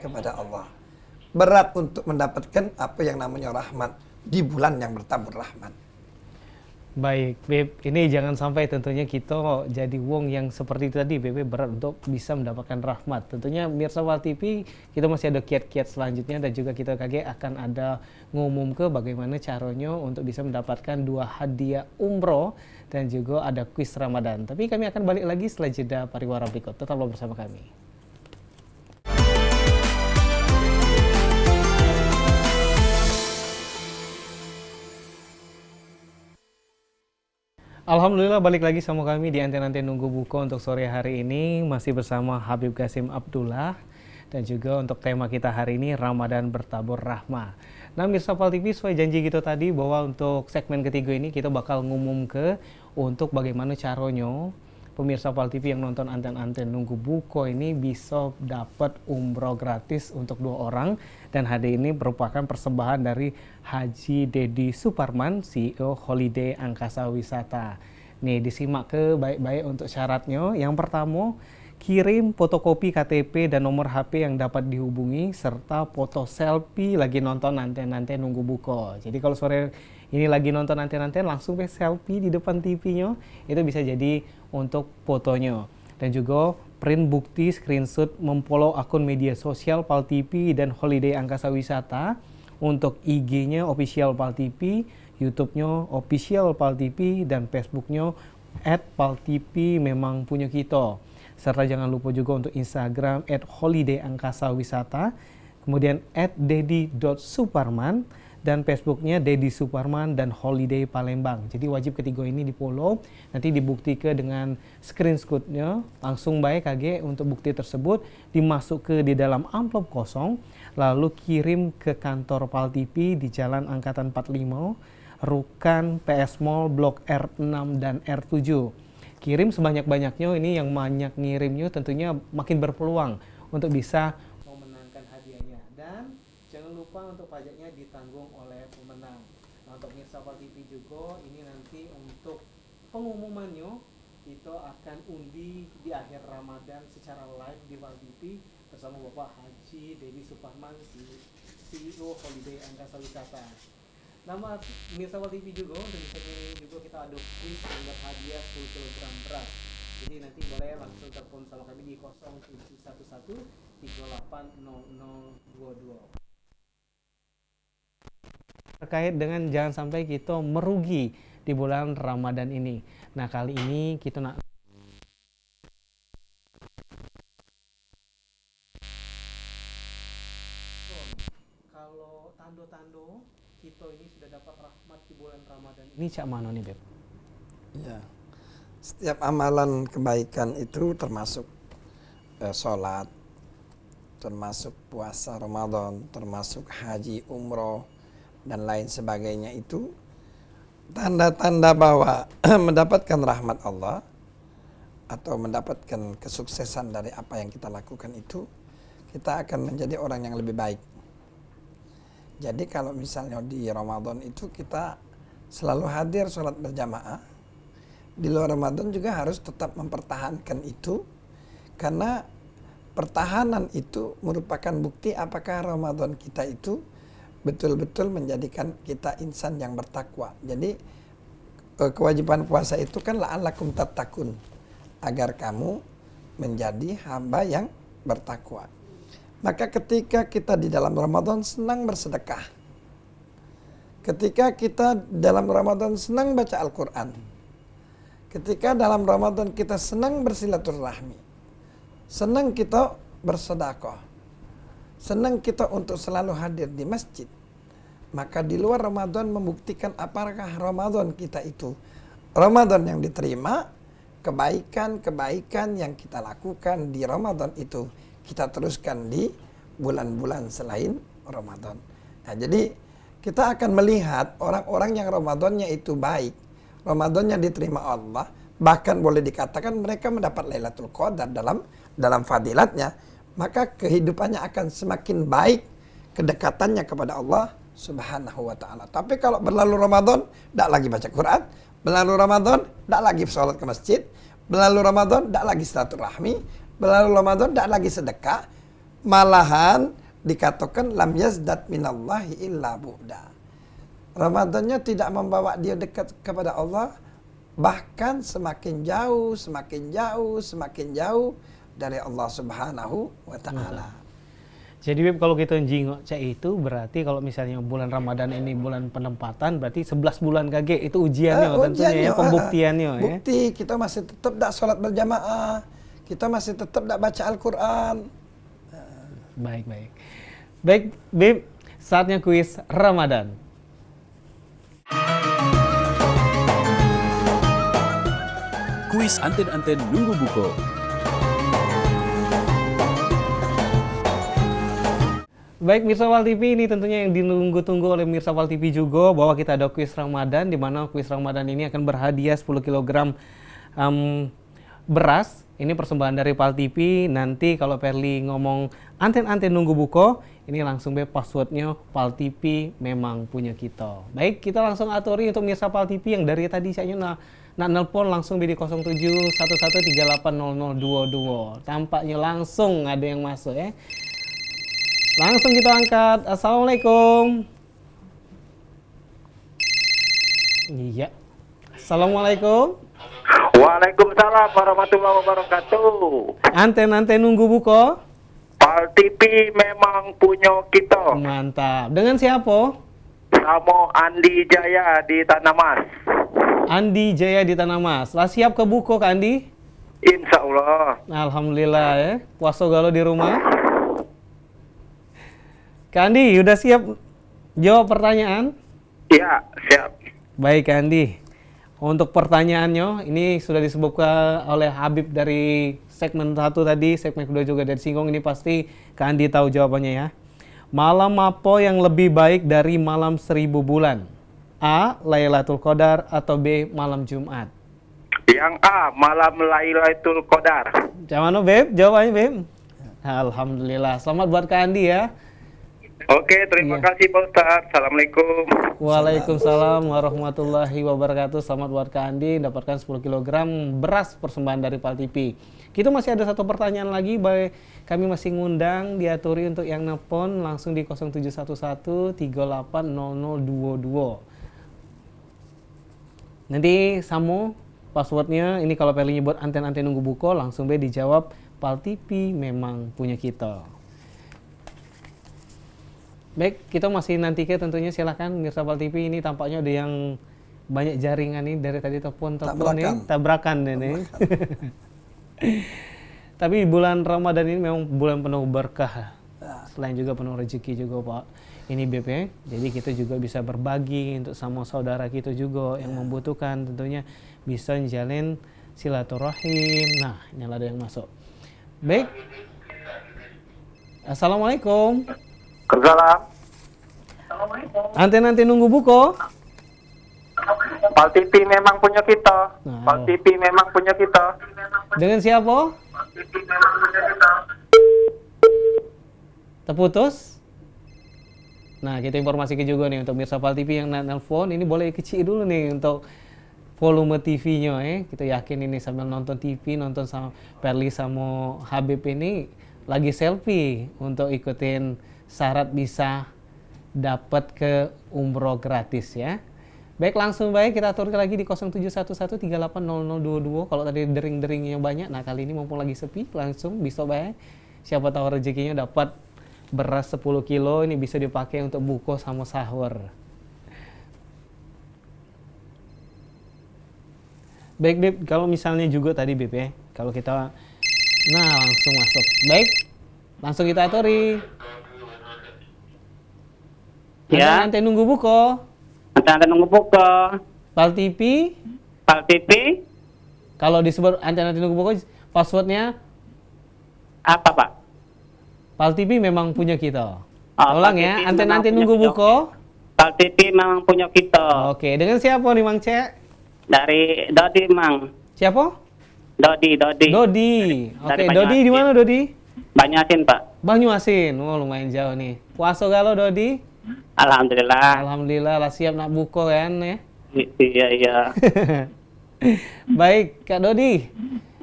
kepada Allah. Berat untuk mendapatkan apa yang namanya rahmat di bulan yang bertabur rahmat. Baik, Beb, ini jangan sampai tentunya kita jadi wong yang seperti itu tadi, Beb, berat untuk bisa mendapatkan rahmat. Tentunya Mirsa Wal TV, kita masih ada kiat-kiat selanjutnya dan juga kita KG akan ada ngumum ke bagaimana caranya untuk bisa mendapatkan 2 hadiah umroh dan juga ada kuis Ramadan. Tapi kami akan balik lagi setelah jeda pariwara berikut. Tetaplah bersama kami. Alhamdulillah balik lagi sama kami di Anten-Anten Nunggu Buko untuk sore hari ini. Masih bersama Habib Qasim Abdullah. Dan juga untuk tema kita hari ini Ramadan Bertabur Rahmah. Nah Mirsa Wal TV, sesuai janji kita tadi bahwa untuk segmen ketiga ini kita bakal ngumum ke untuk bagaimana caranya pemirsa Wal TV yang nonton Anten-Anten Nunggu Buko ini bisa dapat umroh gratis untuk 2 orang. Dan hadiah ini merupakan persembahan dari Haji Dedi Suparman, CEO Holiday Angkasa Wisata. Nih disimak ke baik-baik untuk syaratnya. Yang pertama, kirim fotokopi KTP dan nomor HP yang dapat dihubungi serta foto selfie lagi nonton Anten-Anten Nunggu Buko. Jadi kalau sore ini lagi nonton Anten-Anten langsung ke selfie di depan TV-nya, itu bisa jadi untuk fotonya. Dan juga print bukti screenshot memfollow akun media sosial Pal TV dan Holiday Angkasa Wisata. Untuk IG-nya official Pal TV, YouTube-nya official Pal TV, dan Facebook-nya @paltv memang punya kita. Serta jangan lupa juga untuk Instagram @holidayangkasawisata, kemudian @dedi.suparman, dan Facebooknya Dedi Suparman dan Holiday Palembang. Jadi wajib ketiga ini di follow, nanti dibuktikan dengan screenshotnya, langsung baik KG untuk bukti tersebut dimasuk ke di dalam amplop kosong, lalu kirim ke kantor Pal TV di Jalan Angkatan 45, Rukan PS Mall Blok R6 dan R7. Kirim sebanyak-banyaknya, ini yang banyak ngirimnya tentunya makin berpeluang untuk bisa memenangkan hadiahnya. Dan jangan lupa untuk pajaknya ditanggung oleh pemenang. Nah untuk Mirsa Wal TV juga, ini nanti untuk pengumumannya kita akan undi di akhir Ramadan secara live di Wal TV bersama Bapak Haji Dedi Suparman, CEO Holiday Angkasa Wisata. Nama Mirsa Wal TV juga, untuk di segmen ini juga kita ada kuis dengan hadiah 10 kg beras. Jadi nanti boleh langsung telepon sama kami di 0711 380022. Terkait dengan jangan sampai kita merugi di bulan Ramadan ini. Nah kali ini kita nak kalau tanda-tanda kita ini sudah dapat rahmat di bulan Ramadan ini cak mana nih Beb? Ya. Setiap amalan kebaikan itu termasuk sholat, termasuk puasa Ramadan, termasuk haji, umroh, dan lain sebagainya, itu tanda-tanda bahwa mendapatkan rahmat Allah atau mendapatkan kesuksesan dari apa yang kita lakukan itu, kita akan menjadi orang yang lebih baik. Jadi kalau misalnya di Ramadan itu kita selalu hadir sholat berjamaah, di luar Ramadan juga harus tetap mempertahankan itu, karena pertahanan itu merupakan bukti apakah Ramadan kita itu betul-betul menjadikan kita insan yang bertakwa. Jadi kewajiban puasa itu kan la'allakum tattaqun, agar kamu menjadi hamba yang bertakwa. Maka ketika kita di dalam Ramadan senang bersedekah, ketika kita dalam Ramadan senang baca Al-Quran, ketika dalam Ramadan kita senang bersilaturahmi, senang kita bersedekah, senang kita untuk selalu hadir di masjid, maka di luar Ramadan membuktikan apakah Ramadan kita itu Ramadan yang diterima. Kebaikan-kebaikan yang kita lakukan di Ramadan itu kita teruskan di bulan-bulan selain Ramadan. Nah, jadi kita akan melihat orang-orang yang Ramadannya itu baik, Ramadannya diterima Allah, bahkan boleh dikatakan mereka mendapat Lailatul Qadar dalam fadilatnya, maka kehidupannya akan semakin baik, kedekatannya kepada Allah Subhanahu wa taala. Tapi kalau berlalu Ramadan, tidak lagi baca Quran, berlalu Ramadan, tidak lagi sholat ke masjid, berlalu Ramadan, tidak lagi silaturahmi, berlalu Ramadan, tidak lagi sedekah, malahan dikatakan lam yazdad minallahi illa bu'da. Ramadannya tidak membawa dia dekat kepada Allah, bahkan semakin jauh, semakin jauh, semakin jauh dari Allah Subhanahu wa taala. Jadi Beb, kalau kita jingok cak itu berarti kalau misalnya bulan Ramadan ini bulan penempatan, berarti 11 bulan kage itu ujiannya tentunya ya, pembuktiannya ya. Bukti kita masih tetap tak sholat berjamaah, kita masih tetap tak baca Al-Quran. Baik. Baik Beb, saatnya kuis Ramadan. Kuis Anten-Anten Nunggu Buko. Baik Mirsa Wal TV, ini tentunya yang ditunggu-tunggu oleh Mirsa Wal TV juga, bahwa kita ada kuis Ramadan, di mana kuis Ramadan ini akan berhadiah 10 kg beras. Ini persembahan dari Pal TV. Nanti kalau Perli ngomong anten-anten nunggu buko, ini langsung passwordnya Pal TV memang punya kita. Baik, kita langsung aturi untuk Mirsa Pal TV yang dari tadi saya nak nelpon langsung di 0711380022. Tampaknya langsung ada yang masuk ya. Langsung kita angkat. Assalamualaikum. Iya. Assalamualaikum. Waalaikumsalam warahmatullahi wabarakatuh. Anten-anten nunggu buko. Pal TV memang punya kita. Mantap. Dengan siapa? Sama Andi Jaya di Tanah Mas. Andi Jaya di Tanah Mas. Lah siap ke buko Kak Andi? Insya Allah. Alhamdulillah ya. Puasa galau di rumah. Kak Andi, udah siap jawab pertanyaan? Ya, siap. Baik Kak Andi. Untuk pertanyaannya, ini sudah disebutkan oleh Habib dari segmen 1 tadi, segmen kedua juga dari Singkong, ini pasti Kak Andi tahu jawabannya ya. Malam apa yang lebih baik dari malam 1000 bulan? A. Lailatul Qadar atau B. Malam Jumat? Yang A, malam Lailatul Qadar. Gimana Beb? Jawabannya Beb? Alhamdulillah. Selamat buat Kak Andi ya. Oke, terima kasih Pak Ustadz. Assalamualaikum. Waalaikumsalam warahmatullahi wabarakatuh. Selamat buat Kak Andi, dapatkan 10 kg beras persembahan dari Pal TV. Kita masih ada satu pertanyaan lagi, kami masih ngundang diaturi untuk yang nelpon langsung di 0711380022. Nanti Samo passwordnya, ini kalau Perli nyebut anten-anten nunggu buko, langsung dijawab Pal TV memang punya kita. Baik, kita masih nanti ke tentunya, silakan Mirsa Pal TV. Ini tampaknya ada yang banyak jaringan nih dari tadi telepon nih, tabrakan ini. Tapi bulan Ramadan ini memang bulan penuh berkah. Selain juga penuh rezeki juga Pak. Ini BP, jadi kita juga bisa berbagi untuk sama saudara kita juga yang membutuhkan, tentunya bisa menjalin silaturahim. Nah, ini ada yang masuk. Baik. Assalamualaikum. Salam. Anten-anten nunggu buko. Pal TV memang punya kita. Nah. Pal TV memang punya kita. Dengan siapa? Terputus? Nah, kita informasikan juga nih untuk Mirsa Pal TV yang nelfon, ini boleh kecil dulu nih untuk volume TV-nya ya. Kita yakin ini sambil nonton TV, nonton sama Perli sama Habib ini lagi selfie untuk ikutin syarat bisa dapat ke umroh gratis ya. Baik, langsung baik kita atur lagi di 0711380022. Kalau tadi dering-deringnya banyak, nah kali ini mumpung lagi sepi, langsung bisa baik. Siapa tahu rezekinya dapat beras 10 kilo, ini bisa dipakai untuk buko sama sahur. Baik Beb, kalau misalnya juga tadi Beb ya, kalau kita, nah langsung masuk. Baik, langsung kita aturi. Ya. Nanti nunggu buko. Antena nunggu buka. Pal TV, Pak TV, kalau disebut antena nunggu buko, passwordnya apa Pak? Pal TV memang punya kita. Oh, Ulang Pal ya, TV antena memang nanti punya nunggu kita. buko. Pak TV memang punya kita. Oke, dengan siapa nih Mang Cek? Dari Dodi Mang. Siapa? Dodi. Dodi. Oke, Dari Dodi di mana Dodi? Banyasin Pak. Banyuasin. Oh, lumayan jauh nih. Puasa galau Dodi? Alhamdulillah. Alhamdulillah lah siap nak buko kan ya. Iya. Baik, Kak Dodi.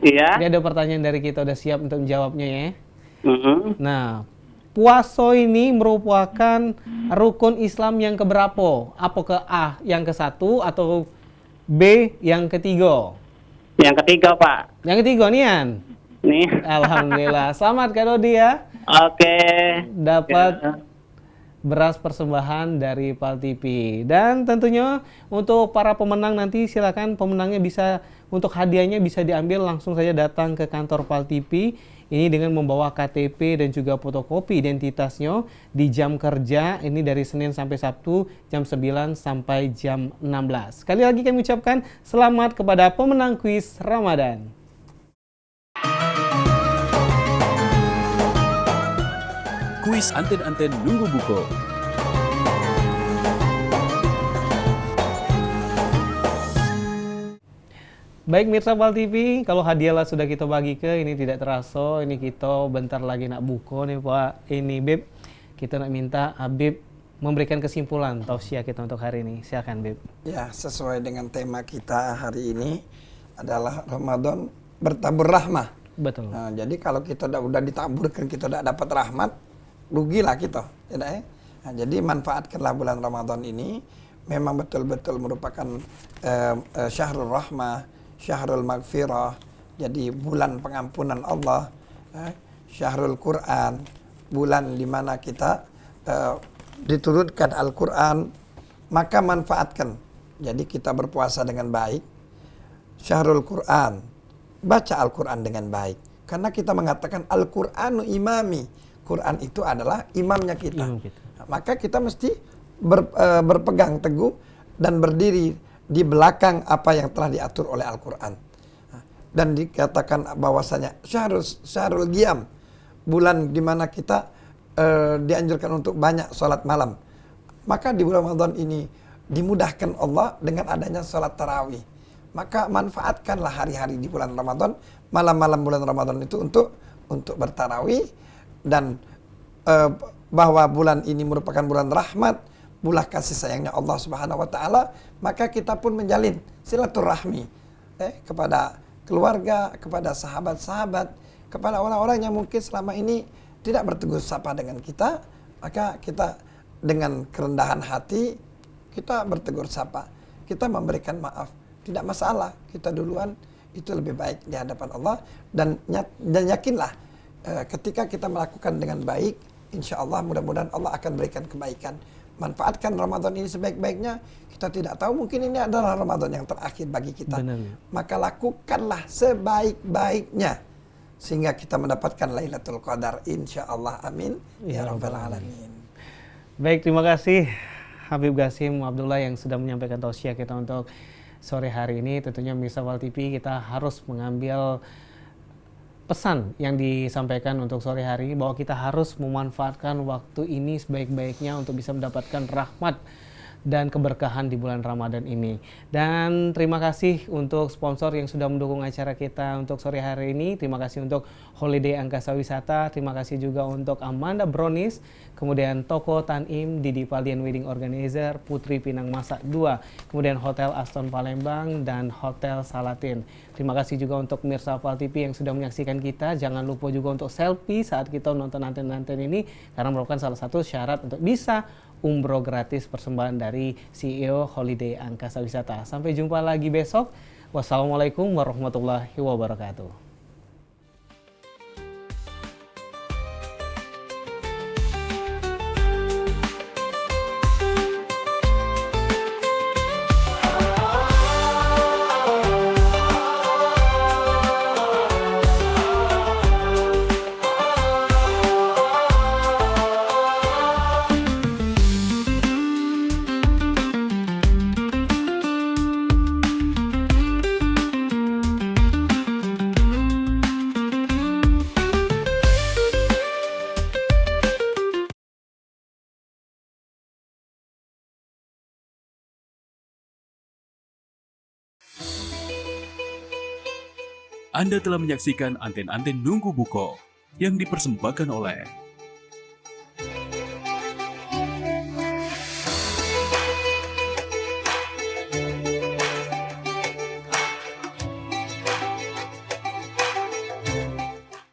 Iya. Ini ada pertanyaan dari kita, udah siap untuk menjawabnya ya. Mhm. Nah, puasa ini merupakan rukun Islam yang keberapa? Apakah A yang ke-1 atau B yang ketiga? Yang ketiga Pak. Yang ketiga Nian. Nih. Alhamdulillah. Selamat Kak Dodi ya. Oke. Dapat Ya. beras persembahan dari Pal TV. Dan tentunya untuk para pemenang nanti silakan pemenangnya bisa, untuk hadiahnya bisa diambil langsung saja datang ke kantor Pal TV ini dengan membawa KTP dan juga fotokopi identitasnya di jam kerja ini dari Senin sampai Sabtu jam 9 sampai jam 16. Sekali lagi kami ucapkan selamat kepada pemenang kuis Ramadan. Kuis anten-anten nunggu buko. Baik Mirsa Pal TV, kalau hadiah lah sudah kita bagi ke, ini tidak terasa, ini kita bentar lagi nak buko nih Pak. Ini Beb, kita nak minta Habib memberikan kesimpulan tausiah kita untuk hari ini. Silakan Beb. Ya, sesuai dengan tema kita hari ini adalah Ramadan bertabur rahmah. Betul. Nah, jadi kalau kita udah ditaburkan, kita udah dapat rahmat, rugilah kita, tidak ya? Nah, jadi manfaatkanlah bulan Ramadan ini, memang betul-betul merupakan syahrul rahmah, syahrul maghfirah, jadi bulan pengampunan Allah, syahrul Quran, bulan di mana kita diturunkan Al-Quran, maka manfaatkan. Jadi kita berpuasa dengan baik, syahrul Quran, baca Al-Quran dengan baik. Karena kita mengatakan Al-Quranu imami, Quran itu adalah imamnya kita. Maka kita mesti berpegang teguh dan berdiri di belakang apa yang telah diatur oleh Al-Quran. Dan dikatakan bahwasanya syahrul qiyam, bulan di mana kita dianjurkan untuk banyak sholat malam. Maka di bulan Ramadan ini dimudahkan Allah dengan adanya sholat tarawih. Maka manfaatkanlah hari-hari di bulan Ramadan, malam-malam bulan Ramadan itu untuk bertarawih, dan bahwa bulan ini merupakan bulan rahmat, bulan kasih sayangnya Allah Subhanahu wa taala, maka kita pun menjalin silaturahmi kepada keluarga, kepada sahabat-sahabat, kepada orang-orang yang mungkin selama ini tidak bertegur sapa dengan kita, maka kita dengan kerendahan hati kita bertegur sapa, kita memberikan maaf, tidak masalah, kita duluan itu lebih baik di hadapan Allah, dan yakinlah ketika kita melakukan dengan baik, insya Allah mudah-mudahan Allah akan berikan kebaikan. Manfaatkan Ramadan ini sebaik-baiknya. Kita tidak tahu, mungkin ini adalah Ramadan yang terakhir bagi kita. Benar. Maka lakukanlah sebaik-baiknya sehingga kita mendapatkan Lailatul Qadar, insya Allah. Amin ya rabbal alamin. Baik, terima kasih Habib Qasim Abdullah yang sudah menyampaikan tausiah kita untuk sore hari ini. Tentunya Mirsa Pal TV kita harus mengambil pesan yang disampaikan untuk sore hari ini, bahwa kita harus memanfaatkan waktu ini sebaik-baiknya untuk bisa mendapatkan rahmat dan keberkahan di bulan Ramadan ini. Dan terima kasih untuk sponsor yang sudah mendukung acara kita untuk sore hari ini. Terima kasih untuk Holiday Angkasa Wisata, terima kasih juga untuk Amanda Brownies, kemudian Toko Tanim, Didi Paldian Wedding Organizer, Putri Pinang Masak 2, kemudian Hotel Aston Palembang, dan Hotel Salatin. Terima kasih juga untuk Mirsa Pal TV yang sudah menyaksikan kita. Jangan lupa juga untuk selfie saat kita nonton anten-anten ini, karena merupakan salah satu syarat untuk bisa umroh gratis persembahan dari dari CEO Holiday Angkasa Wisata. Sampai jumpa lagi besok. Wassalamualaikum warahmatullahi wabarakatuh. Anda telah menyaksikan Anten-Anten Nunggu Buko yang dipersembahkan oleh